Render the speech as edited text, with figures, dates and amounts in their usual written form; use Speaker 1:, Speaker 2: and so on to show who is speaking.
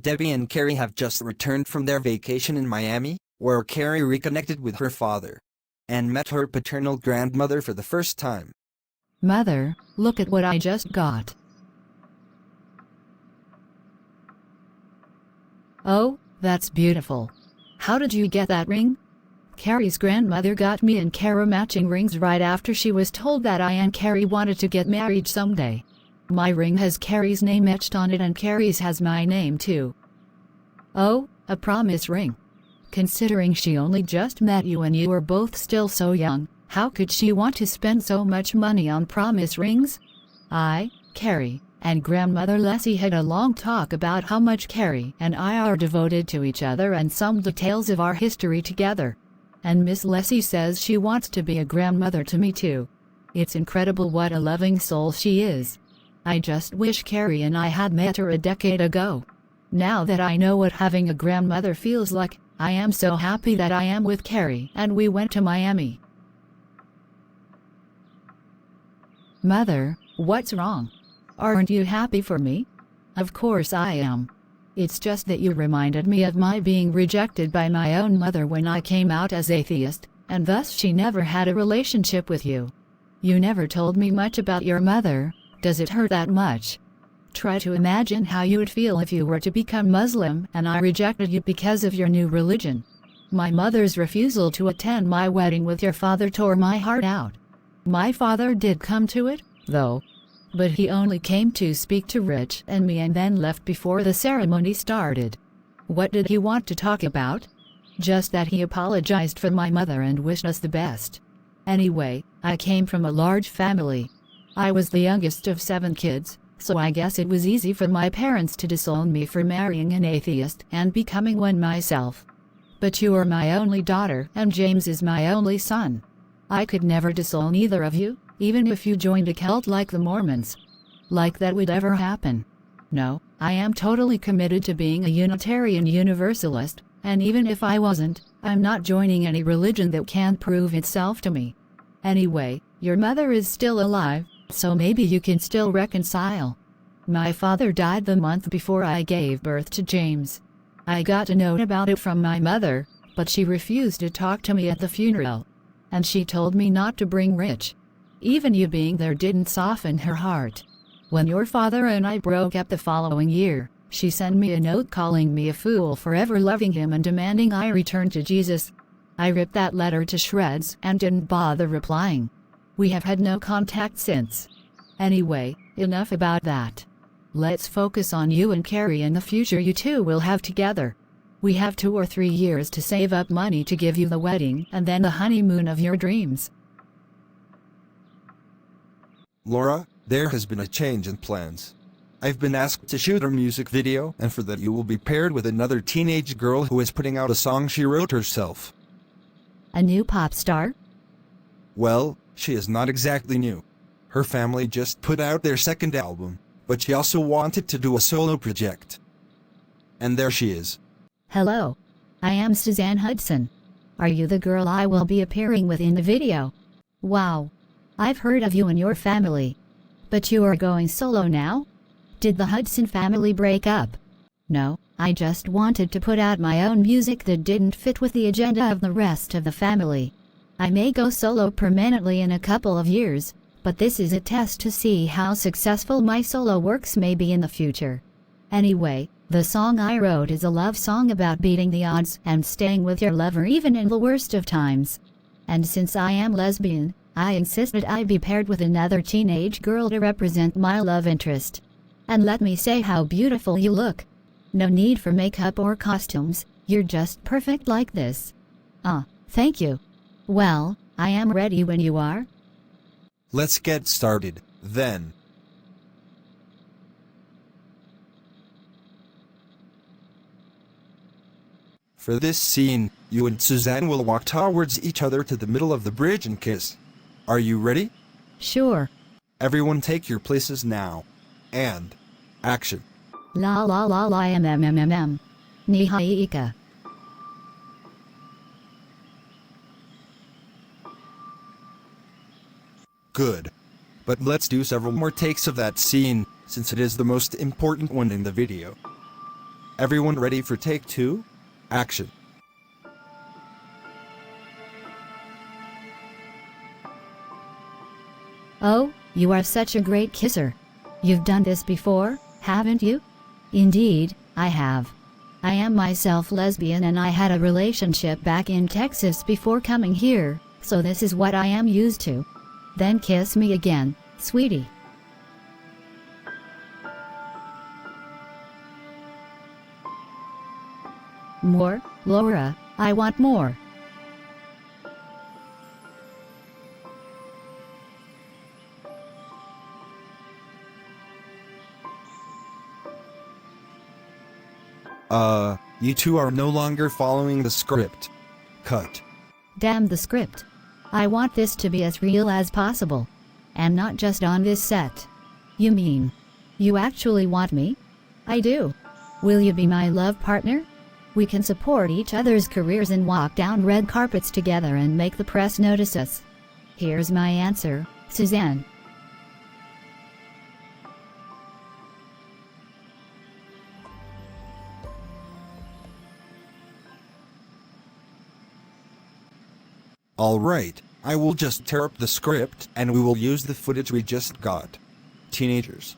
Speaker 1: Debbie and Carrie have just returned from their vacation in Miami, where Carrie reconnected with her father and met her paternal grandmother for the first time.
Speaker 2: Mother, look at what I just got. Oh, that's beautiful. How did you get that ring? Carrie's grandmother got me and Kara matching rings right after she was told that I and Carrie wanted to get married someday. My ring has Carrie's name etched on it and Carrie's has my name too. Oh, a promise ring. Considering she only just met you and you were both still so young, how could she want to spend so much money on promise rings? I, Carrie, and Grandmother Leslie had a long talk about how much Carrie and I are devoted to each other and some details of our history together. And Miss Leslie says she wants to be a grandmother to me too. It's incredible what a loving soul she is. I just wish Carrie and I had met her a decade ago. Now that I know what having a grandmother feels like, I am so happy that I am with Carrie and we went to Miami. Mother, what's wrong? Aren't you happy for me? Of course I am. It's just that you reminded me of my being rejected by my own mother when I came out as atheist, and thus she never had a relationship with you. You never told me much about your mother. Does it hurt that much? Try to imagine how you would feel if you were to become Muslim and I rejected you because of your new religion. My mother's refusal to attend my wedding with your father tore my heart out. My father did come to it, though. But he only came to speak to Rich and me and then left before the ceremony started. What did he want to talk about? Just that he apologized for my mother and wished us the best. Anyway, I came from a large family. I was the youngest of 7 kids, so I guess it was easy for my parents to disown me for marrying an atheist and becoming one myself. But you are my only daughter and James is my only son. I could never disown either of you, even if you joined a cult like the Mormons. Like that would ever happen. No, I am totally committed to being a Unitarian Universalist, and even if I wasn't, I'm not joining any religion that can't prove itself to me. Anyway, your mother is still alive, so maybe you can still reconcile. My father died the month before I gave birth to James. I got a note about it from my mother, but she refused to talk to me at the funeral. And she told me not to bring Rich. Even you being there didn't soften her heart. When your father and I broke up the following year, she sent me a note calling me a fool for ever loving him and demanding I return to Jesus. I ripped that letter to shreds and didn't bother replying. We have had no contact since. Anyway, enough about that. Let's focus on you and Carrie and the future you two will have together. We have 2 or 3 years to save up money to give you the wedding and then the honeymoon of your dreams.
Speaker 1: Laura, there has been a change in plans. I've been asked to shoot a music video, and for that you will be paired with another teenage girl who is putting out a song she wrote herself.
Speaker 2: A new pop star?
Speaker 1: Well, she is not exactly new. Her family just put out their 2nd album, but she also wanted to do a solo project. And there she is.
Speaker 2: Hello. I am Suzanne Hudson. Are you the girl I will be appearing with in the video? Wow. I've heard of you and your family. But you are going solo now? Did the Hudson family break up? No, I just wanted to put out my own music that didn't fit with the agenda of the rest of the family. I may go solo permanently in a couple of years, but this is a test to see how successful my solo works may be in the future. Anyway, the song I wrote is a love song about beating the odds and staying with your lover even in the worst of times. And since I am lesbian, I insisted I be paired with another teenage girl to represent my love interest. And let me say how beautiful you look. No need for makeup or costumes, you're just perfect like this. Thank you. Well, I am ready when you are.
Speaker 1: Let's get started, then. For this scene, you and Suzanne will walk towards each other to the middle of the bridge and kiss. Are you ready?
Speaker 2: Sure.
Speaker 1: Everyone take your places now. And action.
Speaker 2: La la la la mm. Nihaika.
Speaker 1: Good. But let's do several more takes of that scene, since it is the most important one in the video. Everyone ready for take 2? Action.
Speaker 2: Oh, you are such a great kisser. You've done this before, haven't you? Indeed, I have. I am myself lesbian and I had a relationship back in Texas before coming here, so this is what I am used to. Then kiss me again, sweetie. More, Laura, I want more.
Speaker 1: You two are no longer following the script. Cut.
Speaker 2: Damn the script. I want this to be as real as possible. And not just on this set. You mean, you actually want me? I do. Will you be my love partner? We can support each other's careers and walk down red carpets together and make the press notice us. Here's my answer, Suzanne.
Speaker 1: Alright, I will just tear up the script and we will use the footage we just got. Teenagers,